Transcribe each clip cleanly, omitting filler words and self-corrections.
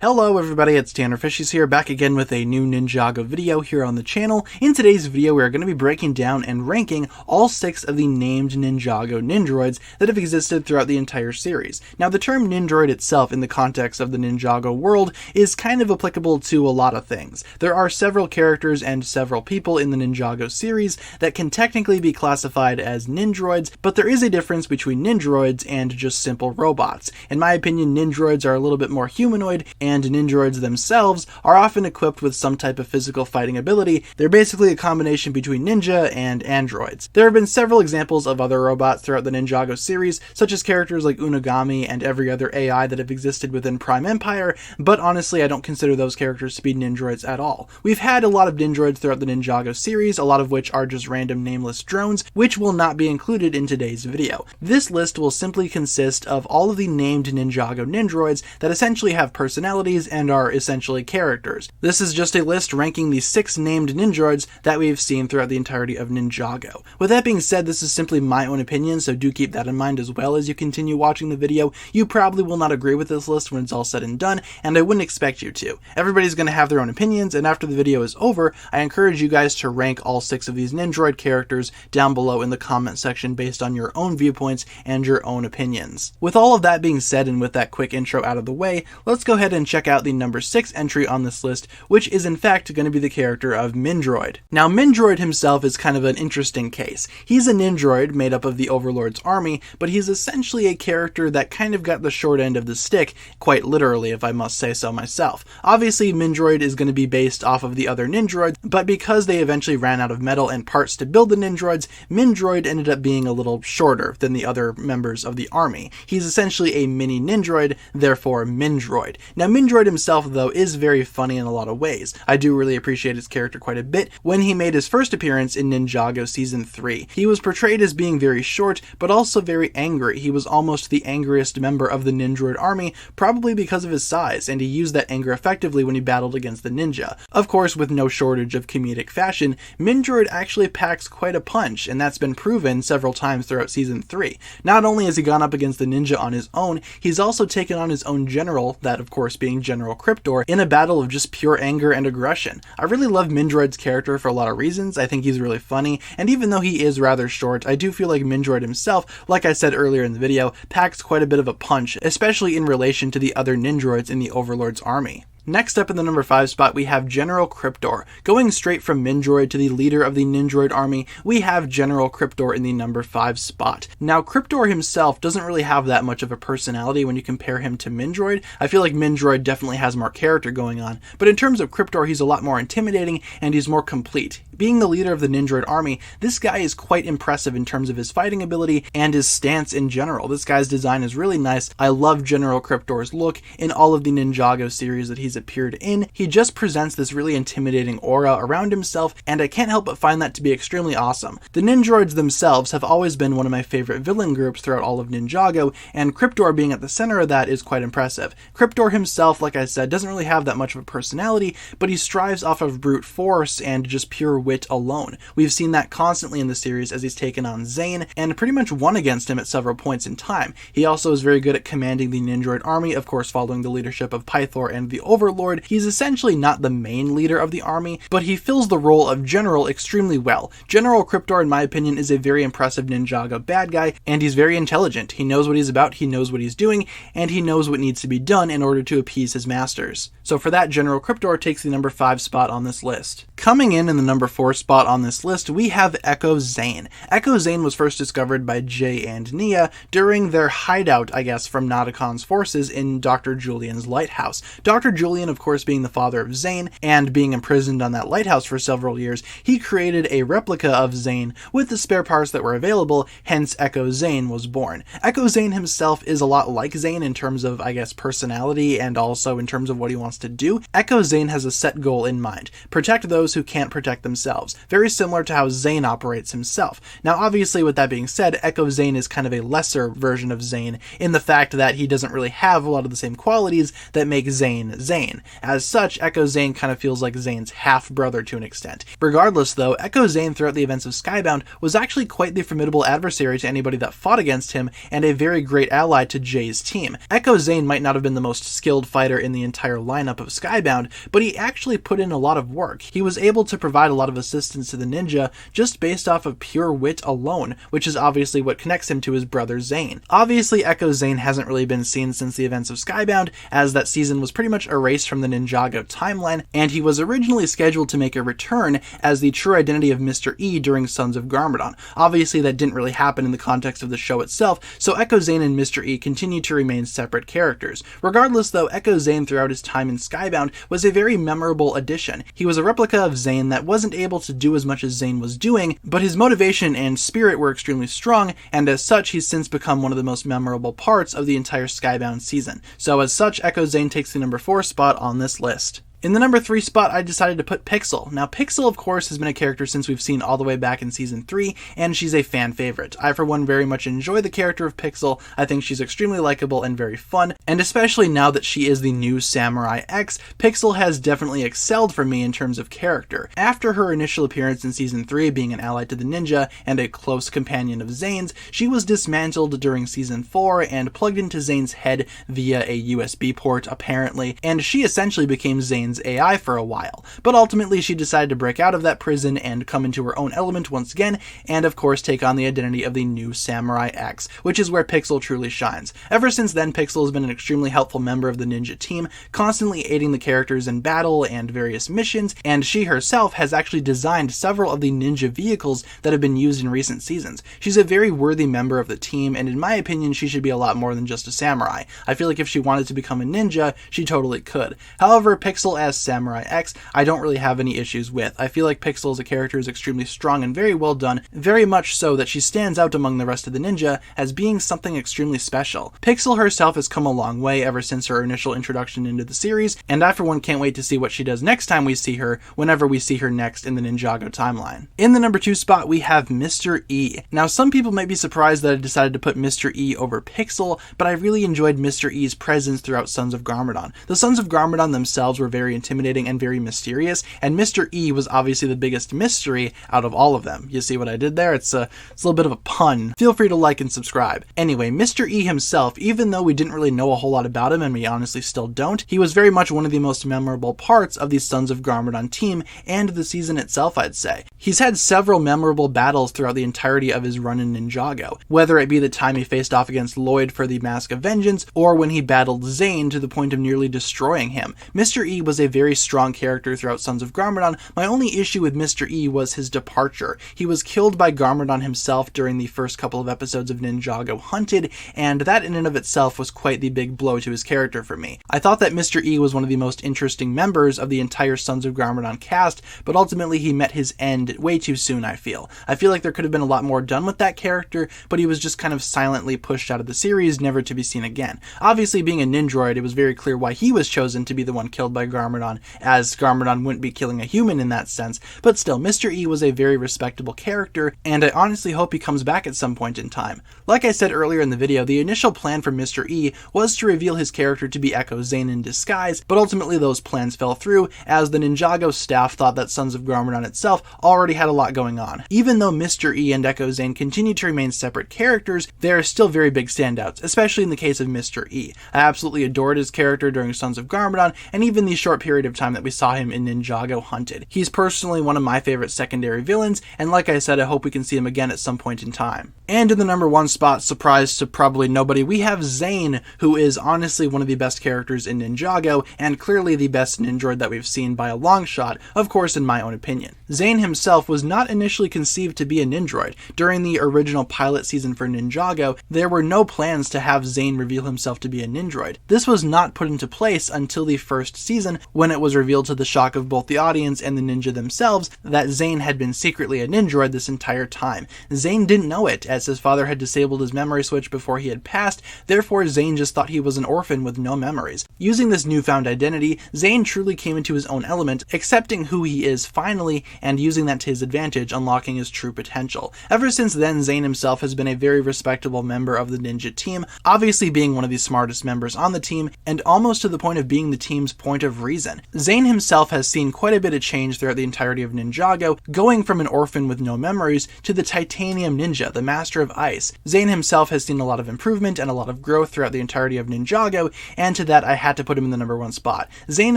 Hello everybody, it's TannerFishies here, back again with a new Ninjago video here on the channel. In today's video, we are going to be breaking down and ranking all 6 of the named Ninjago Nindroids that have existed throughout the entire series. Now, the term Nindroid itself in the context of the Ninjago world is kind of applicable to a lot of things. There are several characters and several people in the Ninjago series that can technically be classified as Nindroids, but there is a difference between Nindroids and just simple robots. In my opinion, Nindroids are a little bit more humanoid, and Nindroids themselves are often equipped with some type of physical fighting ability. They're basically a combination between ninja and androids. There have been several examples of other robots throughout the Ninjago series, such as characters like Unagami and every other AI that have existed within Prime Empire, but honestly I don't consider those characters to be Nindroids at all. We've had a lot of Nindroids throughout the Ninjago series, a lot of which are just random nameless drones, which will not be included in today's video. This list will simply consist of all of the named Ninjago Nindroids that essentially have personalities and are essentially characters. This is just a list ranking the 6 named Nindroids that we've seen throughout the entirety of Ninjago. With that being said, this is simply my own opinion, so do keep that in mind as well as you continue watching the video. You probably will not agree with this list when it's all said and done, and I wouldn't expect you to. Everybody's going to have their own opinions, and after the video is over, I encourage you guys to rank all 6 of these Nindroid characters down below in the comment section based on your own viewpoints and your own opinions. With all of that being said, and with that quick intro out of the way, let's go ahead and check out the number 6 entry on this list, which is in fact going to be the character of Mindroid. Now, Mindroid himself is kind of an interesting case. He's a Nindroid made up of the Overlord's army, but he's essentially a character that kind of got the short end of the stick, quite literally if I must say so myself. Obviously, Mindroid is going to be based off of the other Nindroids, but because they eventually ran out of metal and parts to build the Nindroids, Mindroid ended up being a little shorter than the other members of the army. He's essentially a mini Nindroid, therefore Mindroid. Now, Mindroid himself, though, is very funny in a lot of ways. I do really appreciate his character quite a bit. When he made his first appearance in Ninjago Season 3, he was portrayed as being very short, but also very angry. He was almost the angriest member of the Nindroid army, probably because of his size, and he used that anger effectively when he battled against the ninja. Of course, with no shortage of comedic fashion, Mindroid actually packs quite a punch, and that's been proven several times throughout Season 3. Not only has he gone up against the ninja on his own, he's also taken on his own general, that of course being General Kryptor, in a battle of just pure anger and aggression. I really love Mindroid's character for a lot of reasons. I think he's really funny, and even though he is rather short, I do feel like Mindroid himself, like I said earlier in the video, packs quite a bit of a punch, especially in relation to the other Nindroids in the Overlord's army. Next up in the number 5 spot, we have General Kryptor. Going straight from Mindroid to the leader of the Nindroid army, we have General Kryptor in the number 5 spot. Now, Kryptor himself doesn't really have that much of a personality when you compare him to Mindroid. I feel like Mindroid definitely has more character going on, but in terms of Kryptor, he's a lot more intimidating and he's more complete. Being the leader of the Nindroid army, this guy is quite impressive in terms of his fighting ability and his stance in general. This guy's design is really nice. I love General Kryptor's look in all of the Ninjago series that he's appeared in. He just presents this really intimidating aura around himself, and I can't help but find that to be extremely awesome. The Nindroids themselves have always been one of my favorite villain groups throughout all of Ninjago, and Kryptor being at the center of that is quite impressive. Kryptor himself, like I said, doesn't really have that much of a personality, but he strives off of brute force and just pure wit alone. We've seen that constantly in the series as he's taken on Zane, and pretty much won against him at several points in time. He also is very good at commanding the Nindroid army, of course following the leadership of Pythor and the Overlord. He's essentially not the main leader of the army, but he fills the role of general extremely well. General Kryptor, in my opinion, is a very impressive Ninjago bad guy, and he's very intelligent. He knows what he's about, he knows what he's doing, and he knows what needs to be done in order to appease his masters. So for that, General Kryptor takes the number 5 spot on this list. Coming in the number 4 spot on this list, we have Echo Zane. Echo Zane was first discovered by Jay and Nia during their hideout, I guess, from Nautocon's forces in Dr. Julian's lighthouse. Dr. Julian, of course, being the father of Zane and being imprisoned on that lighthouse for several years, he created a replica of Zane with the spare parts that were available, hence Echo Zane was born. Echo Zane himself is a lot like Zane in terms of, I guess, personality and also in terms of what he wants to do. Echo Zane has a set goal in mind: protect those who can't protect themselves, very similar to how Zane operates himself. Now obviously, with that being said, Echo Zane is kind of a lesser version of Zane in the fact that he doesn't really have a lot of the same qualities that make Zane Zane. Zane. As such, Echo Zane kind of feels like Zane's half-brother to an extent. Regardless though, Echo Zane throughout the events of Skybound was actually quite the formidable adversary to anybody that fought against him, and a very great ally to Jay's team. Echo Zane might not have been the most skilled fighter in the entire lineup of Skybound, but he actually put in a lot of work. He was able to provide a lot of assistance to the ninja just based off of pure wit alone, which is obviously what connects him to his brother Zane. Obviously, Echo Zane hasn't really been seen since the events of Skybound, as that season was pretty much erased from the Ninjago timeline, and he was originally scheduled to make a return as the true identity of Mr. E during Sons of Garmadon. Obviously, that didn't really happen in the context of the show itself, so Echo Zane and Mr. E continue to remain separate characters. Regardless though, Echo Zane throughout his time in Skybound was a very memorable addition. He was a replica of Zane that wasn't able to do as much as Zane was doing, but his motivation and spirit were extremely strong, and as such, he's since become one of the most memorable parts of the entire Skybound season. So as such, Echo Zane takes the number 4 spot on this list. In the number 3 spot, I decided to put Pixel. Now, Pixel, of course, has been a character since we've seen all the way back in Season 3, and she's a fan favorite. I, for one, very much enjoy the character of Pixel. I think she's extremely likable and very fun, and especially now that she is the new Samurai X, Pixel has definitely excelled for me in terms of character. After her initial appearance in Season 3, being an ally to the ninja and a close companion of Zane's, she was dismantled during Season 4 and plugged into Zane's head via a USB port, apparently, and she essentially became Zane's AI for a while, but ultimately she decided to break out of that prison and come into her own element once again, and of course take on the identity of the new Samurai X, which is where Pixel truly shines. Ever since then, Pixel has been an extremely helpful member of the ninja team, constantly aiding the characters in battle and various missions, and she herself has actually designed several of the ninja vehicles that have been used in recent seasons. She's a very worthy member of the team, and in my opinion, she should be a lot more than just a samurai. I feel like if she wanted to become a ninja, she totally could. However, Pixel as Samurai X, I don't really have any issues with. I feel like Pixel as a character is extremely strong and very well done, very much so that she stands out among the rest of the ninja as being something extremely special. Pixel herself has come a long way ever since her initial introduction into the series, and I for one can't wait to see what she does next time we see her, whenever we see her next in the Ninjago timeline. In the number 2 spot, we have Mr. E. Now, some people might be surprised that I decided to put Mr. E over Pixel, but I really enjoyed Mr. E's presence throughout Sons of Garmadon. The Sons of Garmadon themselves were very intimidating and very mysterious, and Mr. E was obviously the biggest mystery out of all of them. You see what I did there? It's a little bit of a pun. Feel free to like and subscribe. Anyway, Mr. E himself, even though we didn't really know a whole lot about him, and we honestly still don't, he was very much one of the most memorable parts of the Sons of Garmadon team, and the season itself, I'd say. He's had several memorable battles throughout the entirety of his run in Ninjago, whether it be the time he faced off against Lloyd for the Mask of Vengeance, or when he battled Zane to the point of nearly destroying him. Mr. E was a very strong character throughout Sons of Garmadon. My only issue with Mr. E was his departure. He was killed by Garmadon himself during the first couple of episodes of Ninjago Hunted, and that in and of itself was quite the big blow to his character for me. I thought that Mr. E was one of the most interesting members of the entire Sons of Garmadon cast, but ultimately he met his end way too soon, I feel. I feel like there could have been a lot more done with that character, but he was just kind of silently pushed out of the series, never to be seen again. Obviously, being a Nindroid, it was very clear why he was chosen to be the one killed by Garmadon, as Garmadon wouldn't be killing a human in that sense, but still, Mr. E was a very respectable character, and I honestly hope he comes back at some point in time. Like I said earlier in the video, the initial plan for Mr. E was to reveal his character to be Echo Zane in disguise, but ultimately those plans fell through, as the Ninjago staff thought that Sons of Garmadon itself already had a lot going on. Even though Mr. E and Echo Zane continue to remain separate characters, they are still very big standouts, especially in the case of Mr. E. I absolutely adored his character during Sons of Garmadon, and even the short period of time that we saw him in Ninjago Hunted. He's personally one of my favorite secondary villains, and like I said, I hope we can see him again at some point in time. And in the number 1 spot, surprise to probably nobody, we have Zane, who is honestly one of the best characters in Ninjago, and clearly the best Nindroid that we've seen by a long shot, of course in my own opinion. Zane himself was not initially conceived to be a Nindroid. During the original pilot season for Ninjago, there were no plans to have Zane reveal himself to be a Nindroid. This was not put into place until the first season, when it was revealed to the shock of both the audience and the ninja themselves that Zane had been secretly a Nindroid this entire time. Zane didn't know it, as his father had disabled his memory switch before he had passed, therefore Zane just thought he was an orphan with no memories. Using this newfound identity, Zane truly came into his own element, accepting who he is finally, and using that to his advantage, unlocking his true potential. Ever since then, Zane himself has been a very respectable member of the ninja team, obviously being one of the smartest members on the team, and almost to the point of being the team's point of reason. Zane himself has seen quite a bit of change throughout the entirety of Ninjago, going from an orphan with no memories to the Titanium Ninja, the Master of Ice. Zane himself has seen a lot of improvement and a lot of growth throughout the entirety of Ninjago, and to that I had to put him in the number 1 spot. Zane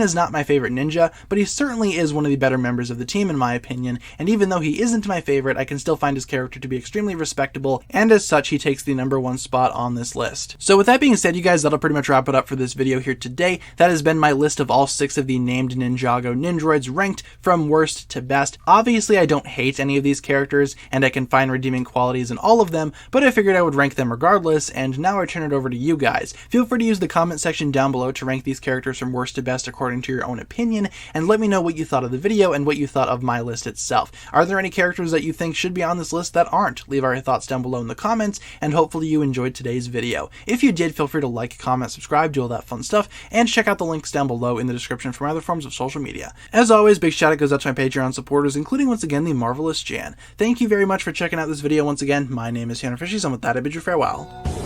is not my favorite ninja, but he certainly is one of the better members of the team in my opinion, and even though he isn't my favorite, I can still find his character to be extremely respectable, and as such he takes the number 1 spot on this list. So with that being said, you guys, that'll pretty much wrap it up for this video here today. That has been my list of all 6 of the named Ninjago Nindroids ranked from worst to best. Obviously I don't hate any of these characters, and I can find redeeming qualities in all of them, but I figured I would rank them regardless, and now I turn it over to you guys. Feel free to use the comment section down below to rank these characters from worst to best according to your own opinion, and let me know what you thought of the video and what you thought of my list itself. Are there any characters that you think should be on this list that aren't? Leave our thoughts down below in the comments, and hopefully you enjoyed today's video. If you did, feel free to like, comment, subscribe, do all that fun stuff, and check out the links down below in the description for my other forms of social media. As always, big shout out goes out to my Patreon supporters, including once again the marvelous Jan. Thank you very much for checking out this video once again. My name is TannerFishies, and with that I bid you farewell.